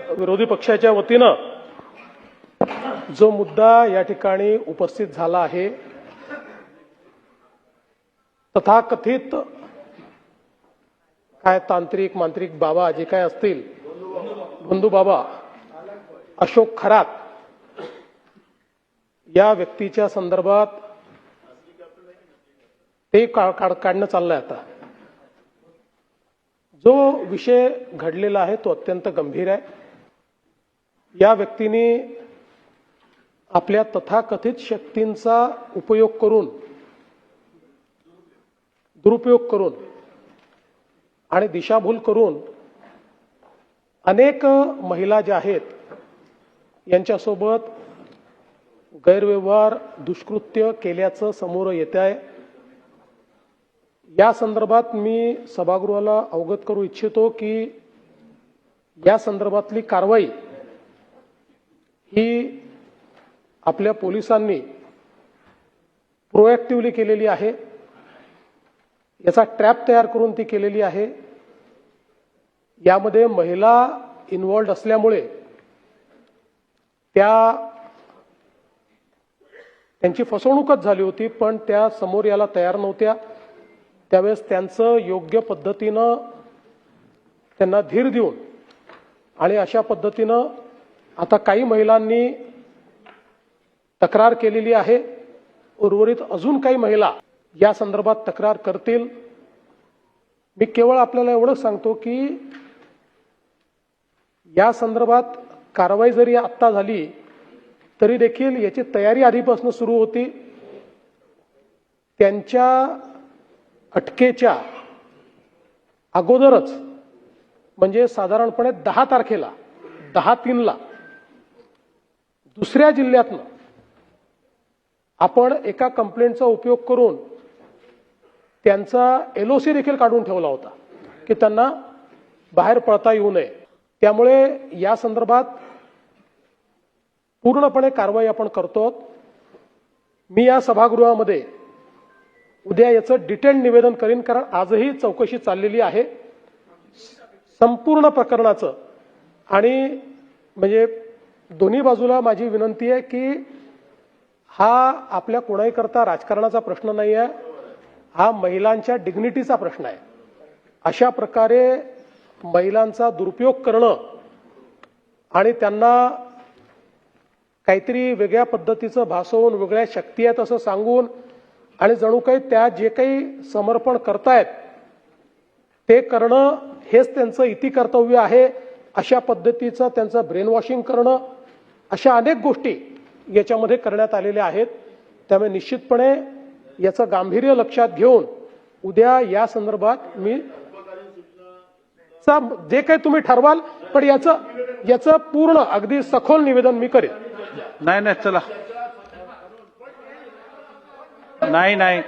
विरोधी पक्षाच्या वतीनं जो मुद्दा या ठिकाणी उपस्थित झाला आहे, तथाकथित काय तांत्रिक मांत्रिक बाबा जे काय असतील, बंधू बाबा अशोक खरात या व्यक्तीच्या संदर्भात ते काढणं चाललंय. आता जो विषय घडलेला आहे तो अत्यंत गंभीर आहे. या व्यक्तीने आपल्या तथाकथित शक्तींचा उपयोग करून, दुरुपयोग करून आणि दिशाभूल करून अनेक महिला ज्या आहेत यांच्यासोबत गैरव्यवहार, दुष्कृत्य केल्याचं समोर येत आहे. या संदर्भात मी सभागृहाला अवगत करू इच्छितो की या संदर्भातली कारवाई ही आपल्या पोलिसांनी प्रोएक्टिव्हली केलेली आहे. याचा ट्रॅप तयार करून ती केलेली आहे. यामध्ये महिला इन्व्हॉल्ड असल्यामुळे त्यांची फसवणूकच झाली होती, पण त्या समोर याला तयार नव्हत्या. त्यावेळेस त्यांचं योग्य पद्धतीनं त्यांना धीर देऊन आणि अशा पद्धतीनं आता काही महिलांनी तक्रार केलेली आहे. उर्वरित अजून काही महिला या संदर्भात तक्रार करतील. मी केवळ आपल्याला एवढंच सांगतो की या संदर्भात कारवाई जरी आत्ता झाली तरी देखील याची तयारी आधीपासून सुरू होती. त्यांच्या अटकेच्या अगोदरच म्हणजे साधारणपणे 10 तारखेला 10/3 दुसऱ्या जिल्ह्यातनं आपण एका कंप्लेंटचा उपयोग करून त्यांचा LOC देखील काढून ठेवला होता की त्यांना बाहेर पडता येऊ नये. त्यामुळे या संदर्भात पूर्णपणे कारवाई आपण करतो. मी या सभागृहामध्ये उद्या याचं डिटेल निवेदन करीन, कारण आजही चौकशी चाललेली आहे संपूर्ण प्रकरणाचं. आणि म्हणजे दोन्ही बाजूला माझी विनंती आहे की हा आपल्या कोणाही करता राजकारणाचा प्रश्न नाही आहे, हा महिलांच्या डिग्निटीचा प्रश्न आहे. अशा प्रकारे महिलांचा दुरुपयोग करणं आणि त्यांना काहीतरी वेगळ्या पद्धतीचं भासवून, वेगळ्या शक्ती आहेत असं सांगून आणि जणू काही त्या जे काही समर्पण करतायत ते करणं हेच त्यांचं इति कर्तव्य आहे, अशा पद्धतीचं त्यांचं ब्रेन वॉशिंग करणं, अशा अनेक गोष्टी याच्यामध्ये करण्यात आलेल्या आहेत. त्यामुळे निश्चितपणे याचं गांभीर्य लक्षात घेऊन उद्या या संदर्भात मी जे काही तुम्ही ठरवाल, पण याचं पूर्ण अगदी सखोल निवेदन मी करेन. नाही चला, नाही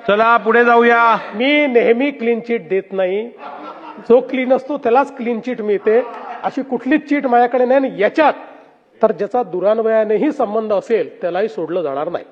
चला पुढे जाऊया. मी नेहमी क्लीन चिट देत नाही. जो क्लीन असतो त्यालाच क्लीन चिट मिळते. अशी कुठलीच चिट माझ्याकडे नाही. याच्यात तर ज्याचा दुरान्वयानेही संबंध असेल त्यालाही सोडलं जाणार नाही.